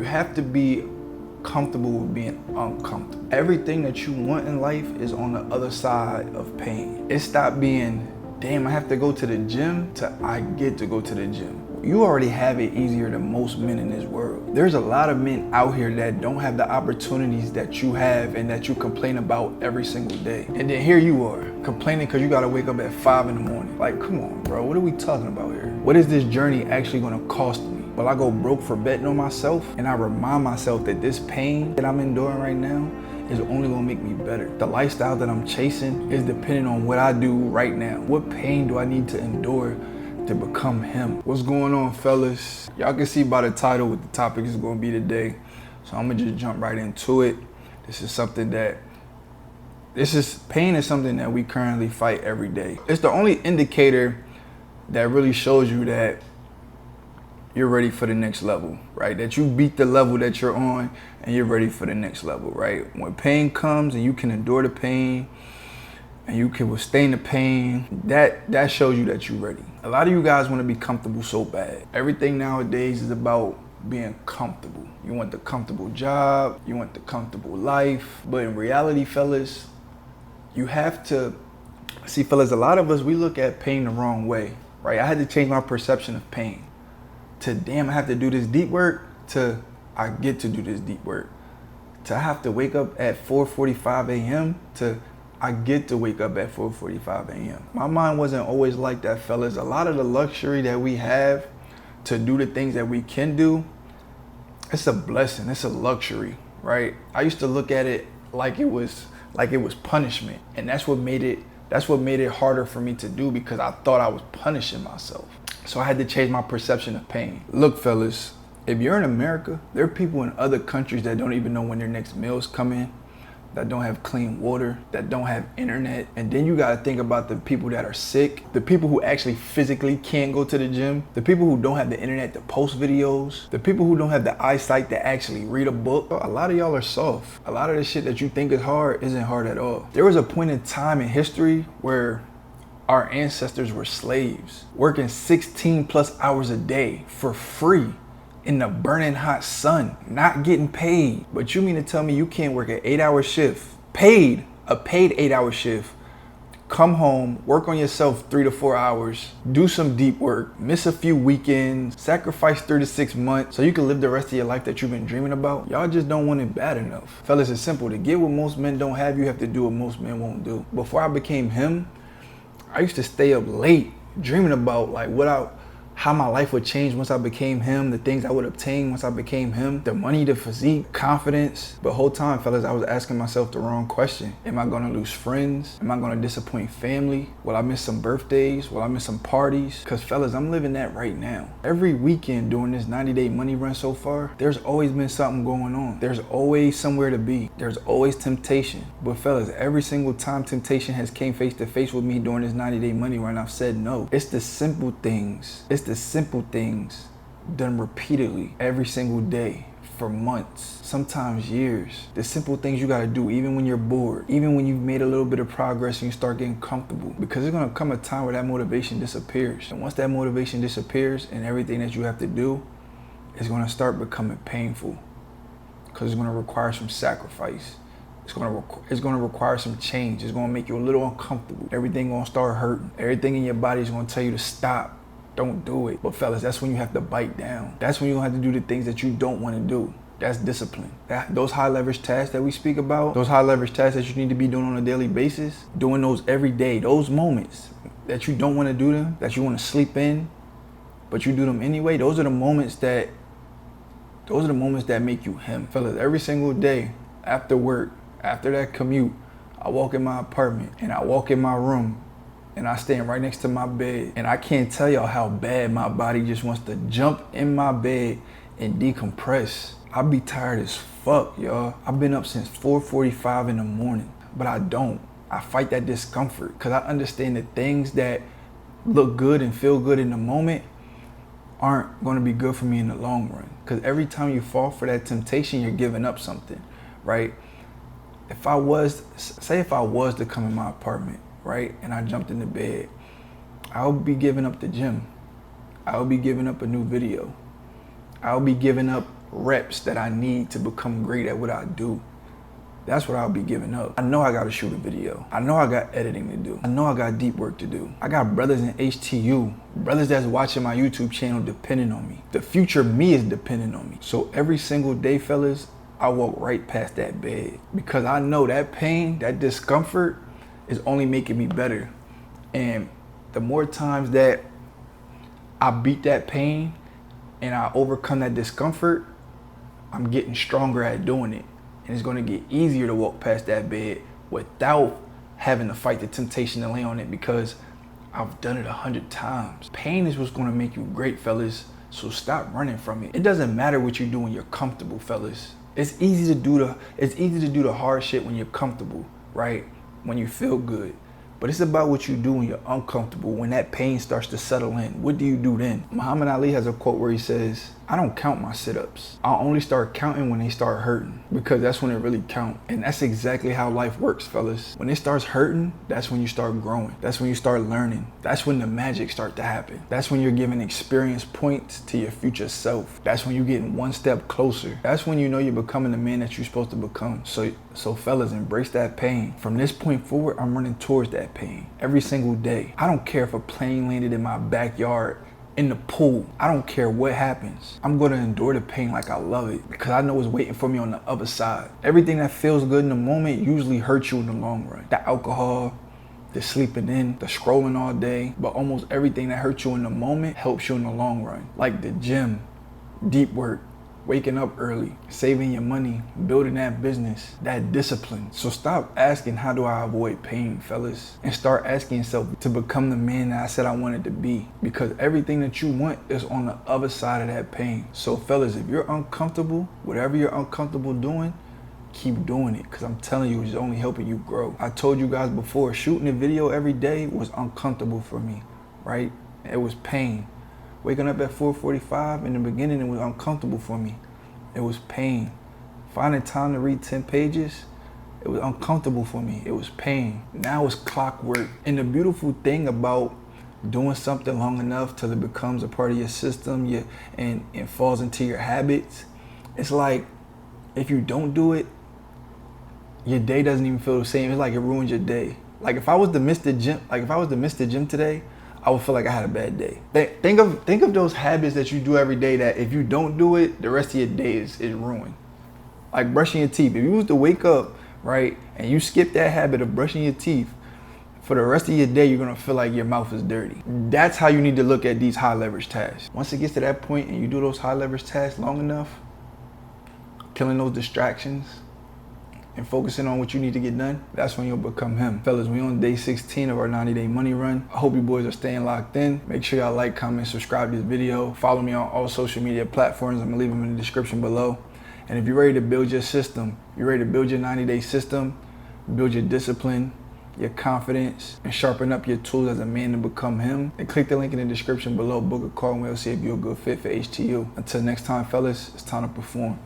You have to be comfortable with being uncomfortable. Everything that you want in life is on the other side of pain. It stopped being, damn, I have to go to the gym, to I get to go to the gym. You already have it easier than most men in this world. There's a lot of men out here that don't have the opportunities that you have and that you complain about every single day. And then here you are, complaining because you gotta wake up at 5 in the morning. Like, come on, bro, what are we talking about here? What is this journey actually gonna cost me? Will I go broke for betting on myself? And I remind myself that this pain that I'm enduring right now is only gonna make me better. The lifestyle that I'm chasing is dependent on what I do right now. What pain do I need to endure to become him? What's going on, fellas? Y'all can see by the title what the topic is gonna be today. So I'm gonna just jump right into it. Pain is something that we currently fight every day. It's the only indicator that really shows you that you're ready for the next level, right? That you beat the level that you're on and you're ready for the next level, right? When pain comes and you can endure the pain and you can withstand the pain, that shows you that you're ready. A lot of you guys want to be comfortable so bad. Everything nowadays is about being comfortable. You want the comfortable job, you want the comfortable life, but in reality, fellas, you have to, see fellas, a lot of us, we look at pain the wrong way, right? I had to change my perception of pain. To damn, I have to do this deep work, to I get to do this deep work. To I have to wake up at 4:45 a.m. to I get to wake up at 4:45 a.m. My mind wasn't always like that, fellas. A lot of the luxury that we have to do the things that we can do, it's a blessing, it's a luxury, right? I used to look at it like it was punishment. And that's what made it harder for me to do, because I thought I was punishing myself. So I had to change my perception of pain. Look, fellas, if you're in America, there are people in other countries that don't even know when their next meal's coming, that don't have clean water, that don't have internet. And then you gotta think about the people that are sick, the people who actually physically can't go to the gym, the people who don't have the internet to post videos, the people who don't have the eyesight to actually read a book. A lot of y'all are soft. A lot of the shit that you think is hard isn't hard at all. There was a point in time in history where our ancestors were slaves, working 16 plus hours a day for free in the burning hot sun, not getting paid. But you mean to tell me you can't work an 8-hour shift, a paid 8-hour shift, come home, work on yourself 3 to 4 hours, do some deep work, miss a few weekends, sacrifice 3 to 6 months so you can live the rest of your life that you've been dreaming about? Y'all just don't want it bad enough. Fellas, it's simple. To get what most men don't have, you have to do what most men won't do. Before I became him, I used to stay up late dreaming about like how my life would change once I became him, the things I would obtain once I became him, the money, the physique, confidence. But the whole time, fellas, I was asking myself the wrong question. Am I gonna lose friends? Am I gonna disappoint family? Will I miss some birthdays? Will I miss some parties? Cause fellas, I'm living that right now. Every weekend during this 90-day money run so far, there's always been something going on. There's always somewhere to be. There's always temptation. But fellas, every single time temptation has came face to face with me during this 90-day money run, I've said no. It's the simple things. It's the simple things done repeatedly every single day for months, sometimes years. The simple things you gotta do even when you're bored, even when you've made a little bit of progress and you start getting comfortable, because there's gonna come a time where that motivation disappears. And once that motivation disappears and everything that you have to do is gonna start becoming painful, because it's gonna require some sacrifice. It's gonna require some change. It's gonna make you a little uncomfortable. Everything gonna start hurting. Everything in your body is gonna tell you to stop. Don't do it. But fellas, that's when you have to bite down. That's when you have to do the things that you don't want to do. That's discipline. Those high leverage tasks that we speak about, those high leverage tasks that you need to be doing on a daily basis, doing those every day, those moments that you don't want to do them, that you want to sleep in, but you do them anyway, those are the moments that make you him. Fellas, every single day after work, after that commute, I walk in my apartment and I walk in my room and I stand right next to my bed, and I can't tell y'all how bad my body just wants to jump in my bed and decompress. I be tired as fuck, y'all. I've been up since 4:45 in the morning, but I don't. I fight that discomfort because I understand that things that look good and feel good in the moment aren't going to be good for me in the long run. Because every time you fall for that temptation, you're giving up something, right? If I was to come in my apartment, right, and I jumped into bed, I would be giving up the gym. I would be giving up a new video. I would be giving up reps that I need to become great at what I do, that's what I'll be giving up. I know I gotta shoot a video. I know I got editing to do. I know I got deep work to do. I got brothers in HTU, brothers that's watching my YouTube channel depending on me. The future me is dependent on me. So every single day, fellas, I walk right past that bed because I know that pain, that discomfort is only making me better. And the more times that I beat that pain and I overcome that discomfort, I'm getting stronger at doing it. And it's gonna get easier to walk past that bed without having to fight the temptation to lay on it because I've done it 100 times. Pain is what's gonna make you great, fellas. So stop running from it. It doesn't matter what you do when you're comfortable, fellas. It's easy to do the hard shit when you're comfortable, right? When you feel good. But it's about what you do when you're uncomfortable, when that pain starts to settle in. What do you do then? Muhammad Ali has a quote where he says, I don't count my sit-ups. I'll only start counting when they start hurting because that's when it really counts. And that's exactly how life works, fellas. When it starts hurting, that's when you start growing. That's when you start learning. That's when the magic starts to happen. That's when you're giving experience points to your future self. That's when you're getting one step closer. That's when you know you're becoming the man that you're supposed to become. So fellas, embrace that pain. From this point forward, I'm running towards that pain every single day. I don't care if a plane landed in my backyard in the pool. I don't care what happens. I'm gonna endure the pain like I love it because I know it's waiting for me on the other side. Everything that feels good in the moment usually hurts you in the long run. The alcohol, the sleeping in, the scrolling all day, but almost everything that hurts you in the moment helps you in the long run. Like the gym, deep work, waking up early, saving your money, building that business, that discipline. So stop asking, how do I avoid pain, fellas? And start asking yourself to become the man that I said I wanted to be. Because everything that you want is on the other side of that pain. So fellas, if you're uncomfortable, whatever you're uncomfortable doing, keep doing it. Because I'm telling you, it's only helping you grow. I told you guys before, shooting a video every day was uncomfortable for me, right? It was pain. Waking up at 4:45 in the beginning, it was uncomfortable for me. It was pain. Finding time to read 10 pages, it was uncomfortable for me. It was pain. Now it's clockwork. And the beautiful thing about doing something long enough till it becomes a part of your system and falls into your habits, it's like if you don't do it, your day doesn't even feel the same. It's like it ruins your day. Like if I was to miss the gym today, I would feel like I had a bad day. Think of those habits that you do every day that if you don't do it, the rest of your day is ruined. Like brushing your teeth. If you was to wake up, right, and you skip that habit of brushing your teeth, for the rest of your day, you're gonna feel like your mouth is dirty. That's how you need to look at these high leverage tasks. Once it gets to that point and you do those high leverage tasks long enough, killing those distractions, and focusing on what you need to get done, that's when you'll become him. Fellas, we on day 16 of our 90-day money run. I hope you boys are staying locked in. Make sure y'all like, comment, subscribe to this video. Follow me on all social media platforms. I'm gonna leave them in the description below. And if you're ready to build your system, you're ready to build your 90-day system, build your discipline, your confidence, and sharpen up your tools as a man to become him, then click the link in the description below, book a call, and we'll see if you're a good fit for HTU. Until next time, fellas, it's time to perform.